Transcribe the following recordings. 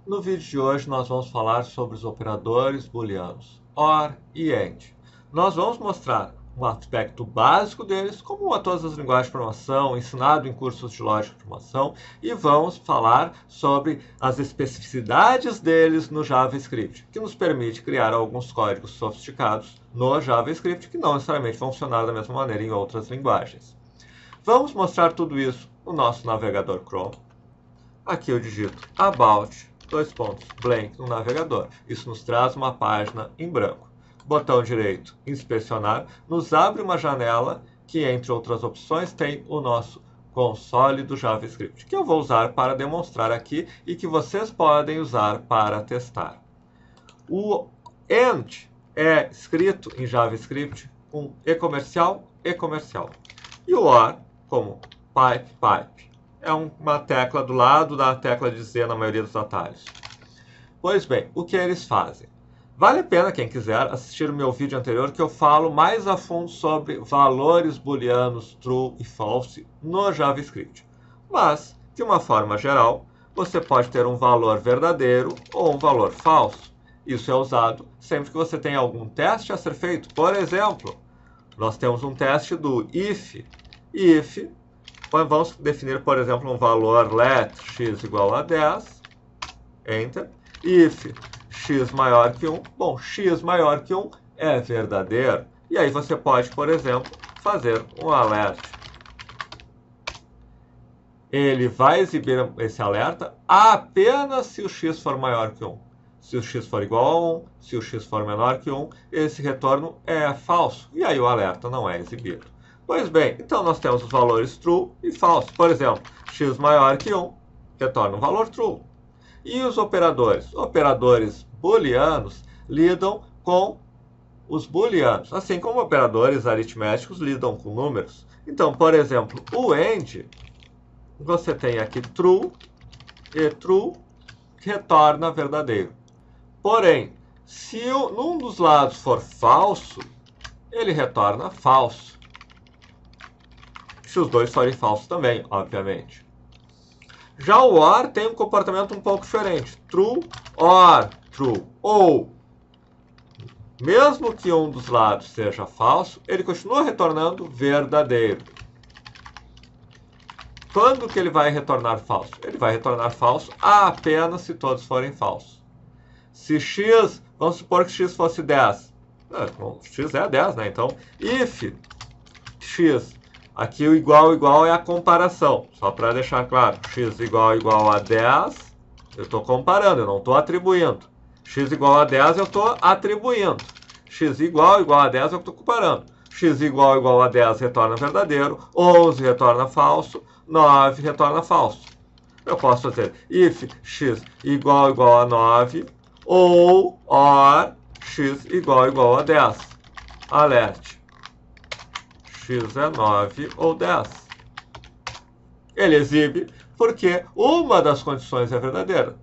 No vídeo de hoje nós vamos falar sobre os operadores booleanos OR e AND. Nós vamos mostrar um aspecto básico deles, comum a todas as linguagens de programação, ensinado em cursos de lógica de programação, e vamos falar sobre as especificidades deles no JavaScript, que nos permite criar alguns códigos sofisticados no JavaScript que não necessariamente vão funcionar da mesma maneira em outras linguagens. Vamos mostrar tudo isso no nosso navegador Chrome. Aqui eu digito about, blank no navegador. Isso nos traz uma página em branco. Botão direito, inspecionar, nos abre uma janela que, entre outras opções, tem o nosso console do JavaScript, que eu vou usar para demonstrar aqui e que vocês podem usar para testar. O AND é escrito em JavaScript com e comercial. E o OR como pipe. É uma tecla do lado da tecla de Z na maioria dos atalhos. Pois bem, o que eles fazem? Vale a pena, quem quiser, assistir o meu vídeo anterior, que eu falo mais a fundo sobre valores booleanos true e false no JavaScript. Mas, de uma forma geral, você pode ter um valor verdadeiro ou um valor falso. Isso é usado sempre que você tem algum teste a ser feito. Por exemplo, nós temos um teste do if. If, vamos definir, por exemplo, um valor let x igual a 10, enter. If x maior que 1, bom, x maior que 1 é verdadeiro. E aí você pode, por exemplo, fazer um alert. Ele vai exibir esse alerta apenas se o x for maior que 1. Se o x for igual a 1, se o x for menor que 1, esse retorno é falso. E aí o alerta não é exibido. Pois bem, então nós temos os valores true e false. Por exemplo, x maior que 1 retorna um valor true. E os operadores? Operadores booleanos lidam com os booleanos, assim como operadores aritméticos lidam com números. Então, por exemplo, o AND, você tem aqui true e true retorna verdadeiro. Porém, se num dos lados for falso, ele retorna falso. Se os dois forem falsos também, obviamente. Já o OR tem um comportamento um pouco diferente. True, OR, true. Ou, mesmo que um dos lados seja falso, ele continua retornando verdadeiro. Quando que ele vai retornar falso? Ele vai retornar falso apenas se todos forem falsos. Se x, vamos supor que x fosse 10. Bom, x é 10, né? Então, if x... Aqui o igual é a comparação. Só para deixar claro, x igual a 10, eu estou comparando, eu não estou atribuindo. X igual a 10, eu estou atribuindo. X igual a 10, eu estou comparando. X igual a 10 retorna verdadeiro, 11 retorna falso, 9 retorna falso. Eu posso fazer if x igual a 9 ou or x igual a 10. Alert. X é 9 ou 10. Ele exibe porque uma das condições é verdadeira.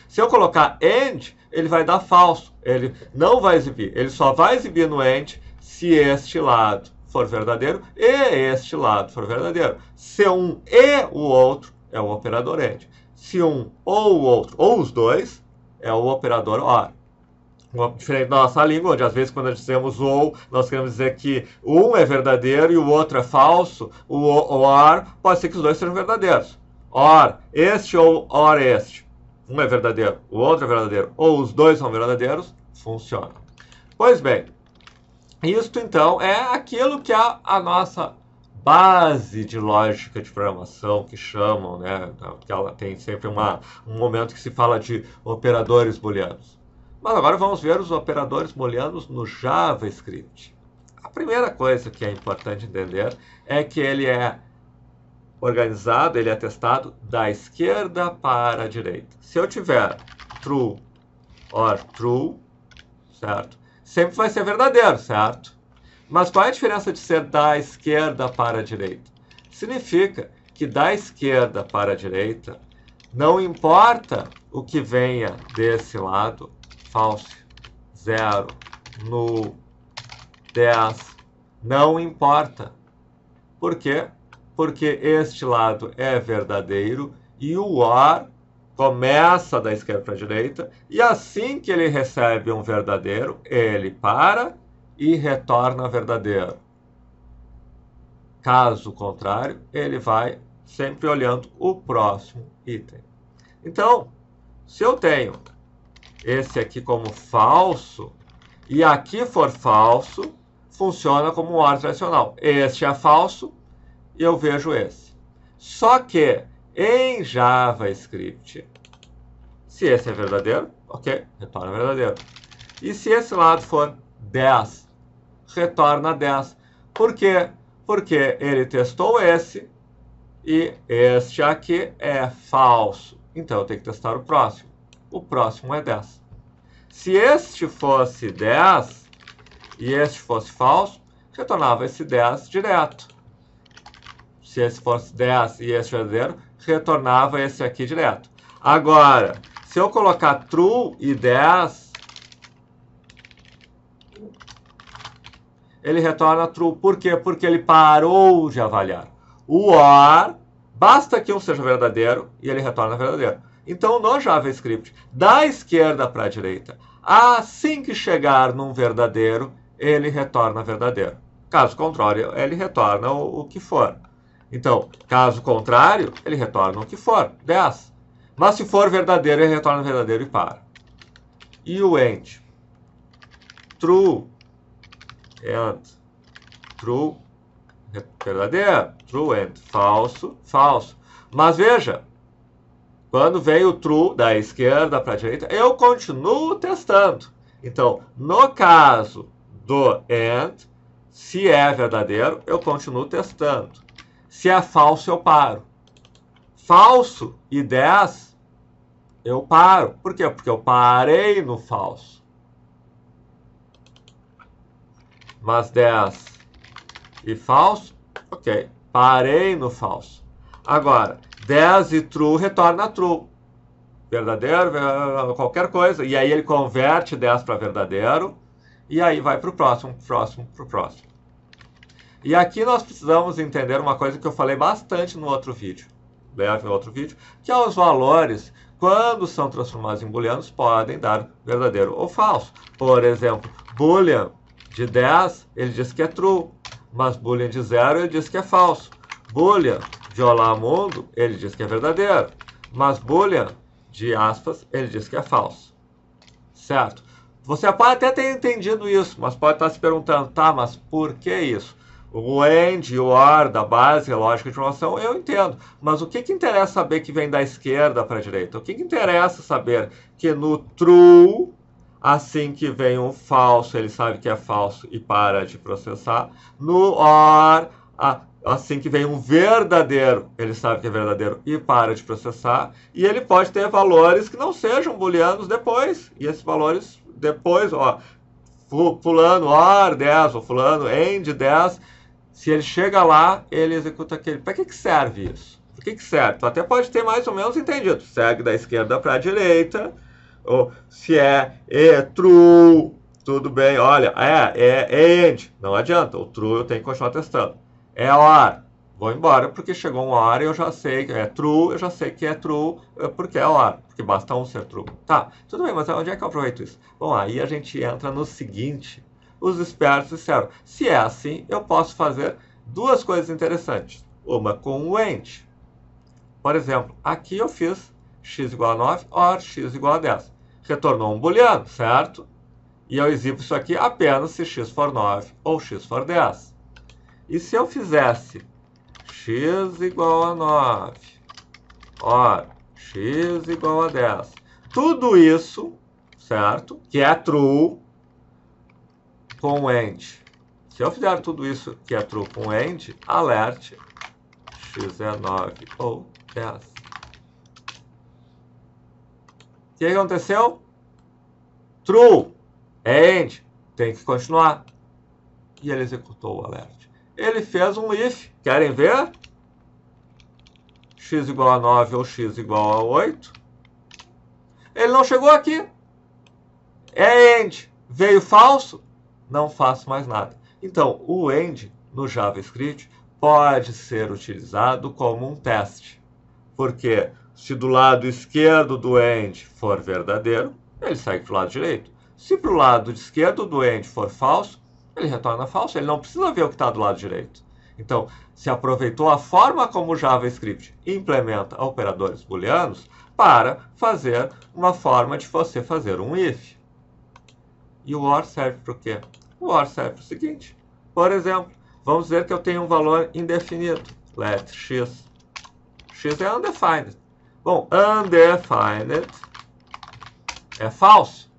Se eu colocar AND, ele vai dar falso. Ele não vai exibir. Ele só vai exibir no AND se este lado for verdadeiro e este lado for verdadeiro. Se um e o outro, é o operador AND. Se um ou o outro, ou os dois, é o operador OR. Diferente da nossa língua, onde às vezes quando dizemos ou, nós queremos dizer que um é verdadeiro e o outro é falso, o OR pode ser que os dois sejam verdadeiros. OR este ou OR este. Um é verdadeiro, o outro é verdadeiro, ou os dois são verdadeiros, funciona. Pois bem, isto então é aquilo que é a nossa base de lógica de programação, que chamam, né? Que ela tem sempre um momento que se fala de operadores booleanos. Mas agora vamos ver os operadores booleanos no JavaScript. A primeira coisa que é importante entender é que ele é organizado, ele é testado da esquerda para a direita. Se eu tiver true or true, certo? Sempre vai ser verdadeiro, certo? Mas qual é a diferença de ser da esquerda para a direita? Significa que da esquerda para a direita, não importa o que venha desse lado, false, 0, null, 10, não importa. Por quê? Porque este lado é verdadeiro e o OR começa da esquerda para a direita, e assim que ele recebe um verdadeiro, ele para e retorna verdadeiro. Caso contrário, ele vai sempre olhando o próximo item. Então, se eu tenho esse aqui como falso, e aqui for falso, funciona como um OR tradicional. Este é falso, e eu vejo esse. Só que, em JavaScript, se esse é verdadeiro, ok, retorna verdadeiro. E se esse lado for 10, retorna 10. Por quê? Porque ele testou esse, e este aqui é falso. Então, eu tenho que testar o próximo. O próximo é 10. Se este fosse 10 e este fosse falso, retornava esse 10 direto. Se esse fosse 10 e este verdadeiro, retornava esse aqui direto. Agora, se eu colocar true e 10, ele retorna true. Por quê? Porque ele parou de avaliar. O OR, basta que um seja verdadeiro e ele retorna verdadeiro. Então, no JavaScript, da esquerda para a direita, assim que chegar num verdadeiro, ele retorna verdadeiro. Caso contrário, ele retorna o que for. Então, caso contrário, ele retorna o que for, 10. Mas se for verdadeiro, ele retorna verdadeiro e para. E o end? True and true, verdadeiro, true and falso, falso. Mas veja, quando veio o true da esquerda para a direita, eu continuo testando. Então, no caso do and, se é verdadeiro, eu continuo testando. Se é falso, eu paro. Falso e 10, eu paro. Por quê? Porque eu parei no falso. Mas 10 e falso, ok. Parei no falso. Agora, 10 e true retorna true. Verdadeiro, qualquer coisa. E aí ele converte 10 para verdadeiro. E aí vai para o próximo, para o próximo. E aqui nós precisamos entender uma coisa que eu falei bastante no outro vídeo. Leve no outro vídeo. Que é os valores, quando são transformados em booleanos, podem dar verdadeiro ou falso. Por exemplo, boolean de 10, ele diz que é true. Mas boolean de 0, ele diz que é falso. Boolean de olá mundo, ele diz que é verdadeiro. Mas boolean de aspas, ele diz que é falso. Certo? Você pode até ter entendido isso, mas pode estar se perguntando, tá, mas por que isso? O AND e o OR da base, a lógica de informação, eu entendo. Mas o que interessa saber que vem da esquerda para a direita? O que interessa saber que no true, assim que vem um falso, ele sabe que é falso e para de processar. No OR, assim que vem um verdadeiro, ele sabe que é verdadeiro e para de processar. E ele pode ter valores que não sejam booleanos depois. E esses valores depois, ó, fulano OR 10, ou fulano AND 10, se ele chega lá, ele executa aquele. Para que serve isso? Por que serve? Tu até pode ter mais ou menos entendido. Segue da esquerda para a direita, ou se é true, tudo bem. Olha, é AND, não adianta. O true eu tenho que continuar testando. É OR, vou embora, porque chegou um OR e eu já sei que é true, eu já sei que é true, porque é OR, porque basta um ser true. Tá, tudo bem, mas onde é que eu aproveito isso? Bom, aí a gente entra no seguinte. Os espertos disseram, se é assim, eu posso fazer duas coisas interessantes. Uma com o AND. Por exemplo, aqui eu fiz x igual a 9, or x igual a 10. Retornou um booleano, certo? E eu exibo isso aqui apenas se x for 9 ou x for 10. E se eu fizesse x igual a 9, or x igual a 10, tudo isso, certo? Que é true, com AND. Se eu fizer tudo isso que é true com AND, alerte x é 9 ou 10. O que aconteceu? True, AND, tem que continuar. E ele executou o alert. Ele fez um if, querem ver? X igual a 9 ou x igual a 8. Ele não chegou aqui. É AND, veio falso, não faço mais nada. Então, o AND no JavaScript pode ser utilizado como um teste. Porque Se do lado esquerdo do end for verdadeiro, ele segue para o lado direito. Se para o lado esquerdo do end for falso, ele retorna falso. Ele não precisa ver o que está do lado direito. Então, se aproveitou a forma como o JavaScript implementa operadores booleanos para fazer uma forma de você fazer um if. E o OR serve para o quê? O OR serve para o seguinte. Por exemplo, vamos dizer que eu tenho um valor indefinido. Let x. X é undefined. Bom, undefined é falso.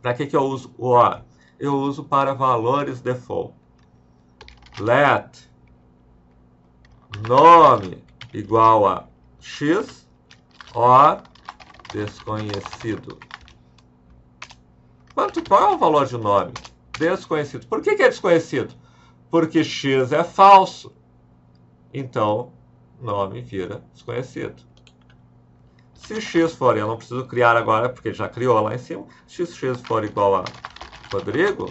Para que eu uso o OR? Eu uso para valores default. Let nome igual a x or desconhecido. Qual é o valor de nome? Desconhecido. Por que é desconhecido? Porque x é falso. Então, nome vira desconhecido. Se x for, eu não preciso criar agora, porque já criou lá em cima. Se x for igual a Rodrigo,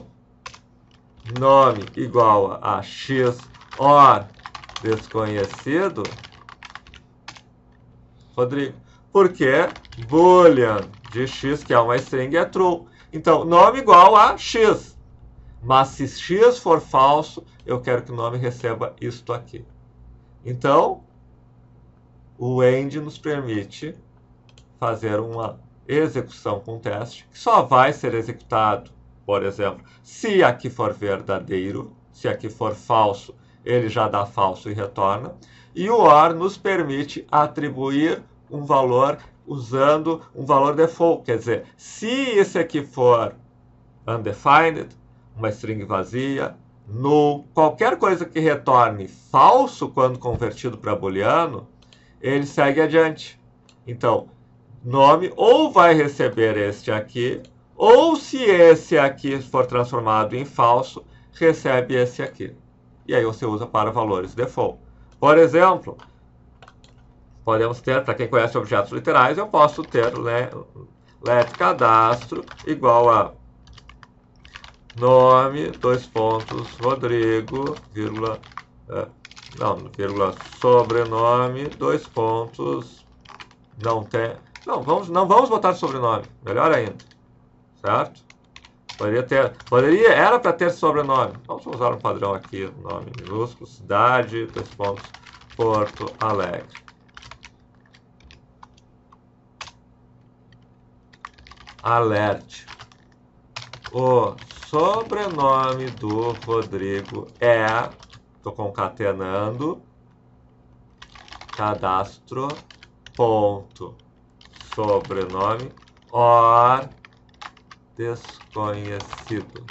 nome igual a x or desconhecido, Rodrigo. Porque boolean de x, que é uma string, é true. Então, nome igual a x. Mas se x for falso, eu quero que o nome receba isto aqui. Então, o end nos permite fazer uma execução com teste, que só vai ser executado, por exemplo, se aqui for verdadeiro. Se aqui for falso, ele já dá falso e retorna. E o OR nos permite atribuir um valor usando um valor default. Quer dizer, se esse aqui for undefined, uma string vazia, null, qualquer coisa que retorne falso quando convertido para booleano, ele segue adiante. Então, nome ou vai receber este aqui, ou se esse aqui for transformado em falso, recebe esse aqui. E aí você usa para valores default. Por exemplo, podemos ter, para quem conhece objetos literais, eu posso ter let cadastro igual a nome, dois pontos, Rodrigo, vírgula, sobrenome, dois pontos, não vamos botar sobrenome, melhor ainda, certo? Era para ter sobrenome. Vamos usar um padrão aqui, nome minúsculo, cidade, dois pontos, Porto Alegre. Alerte. O sobrenome do Rodrigo é, estou concatenando, cadastro, ponto, sobrenome, or desconhecido.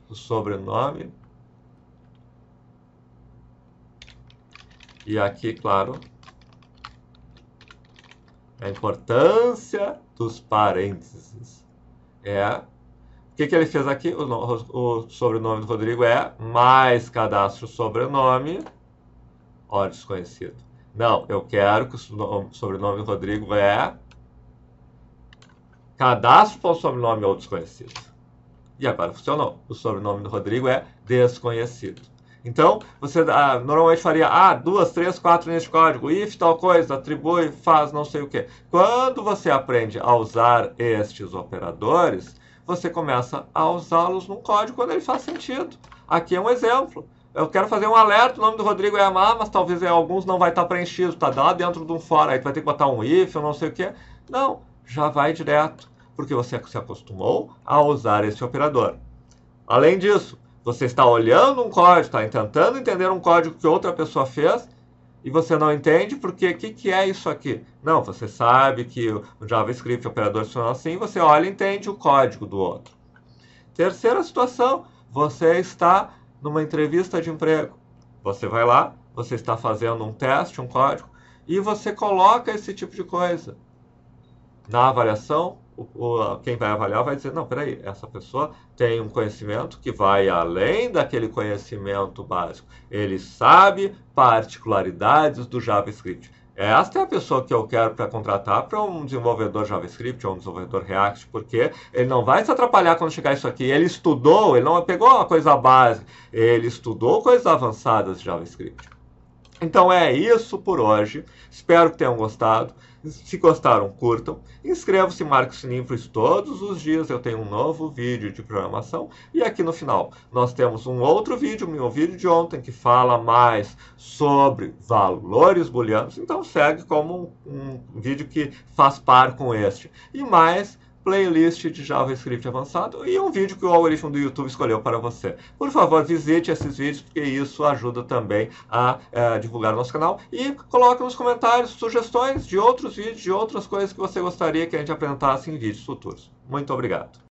O sobrenome. E aqui, claro, a importância dos parênteses. O que ele fez aqui? O sobrenome do Rodrigo é mais cadastro sobrenome, or desconhecido. Não, eu quero que o sobrenome do Rodrigo é cadastro para o sobrenome ou desconhecido. E agora funcionou. O sobrenome do Rodrigo é desconhecido. Então, você normalmente faria 2, 3, 4 linhas de código, if tal coisa, atribui, faz não sei o que. Quando você aprende a usar estes operadores, você começa a usá-los no código quando ele faz sentido. Aqui é um exemplo. Eu quero fazer um alerta, o nome do Rodrigo é Amar, mas talvez alguns não vai estar preenchido, está lá dentro de um for, aí tu vai ter que botar um if, ou não sei o que. Não, já vai direto, porque você se acostumou a usar esse operador. Além disso, você está olhando um código, está tentando entender um código que outra pessoa fez, e você não entende porque o que é isso aqui? Não, você sabe que o JavaScript, o operador funciona assim, você olha e entende o código do outro. Terceira situação, você está numa entrevista de emprego. Você vai lá, você está fazendo um teste, um código, e você coloca esse tipo de coisa. Na avaliação, quem vai avaliar vai dizer, não, peraí, essa pessoa tem um conhecimento que vai além daquele conhecimento básico. Ele sabe particularidades do JavaScript. Esta é a pessoa que eu quero para contratar para um desenvolvedor JavaScript ou um desenvolvedor React, porque ele não vai se atrapalhar quando chegar isso aqui. Ele estudou, ele não pegou uma coisa básica, ele estudou coisas avançadas de JavaScript. Então é isso por hoje. Espero que tenham gostado. Se gostaram, curtam. Inscrevam-se e marquem o sininho, pois todos os dias eu tenho um novo vídeo de programação. E aqui no final nós temos um outro vídeo, meu vídeo de ontem, que fala mais sobre valores booleanos. Então segue como um vídeo que faz par com este. E mais playlist de JavaScript avançado e um vídeo que o algoritmo do YouTube escolheu para você. Por favor, visite esses vídeos, porque isso ajuda também a divulgar o nosso canal. E coloque nos comentários sugestões de outros vídeos, de outras coisas que você gostaria que a gente apresentasse em vídeos futuros. Muito obrigado.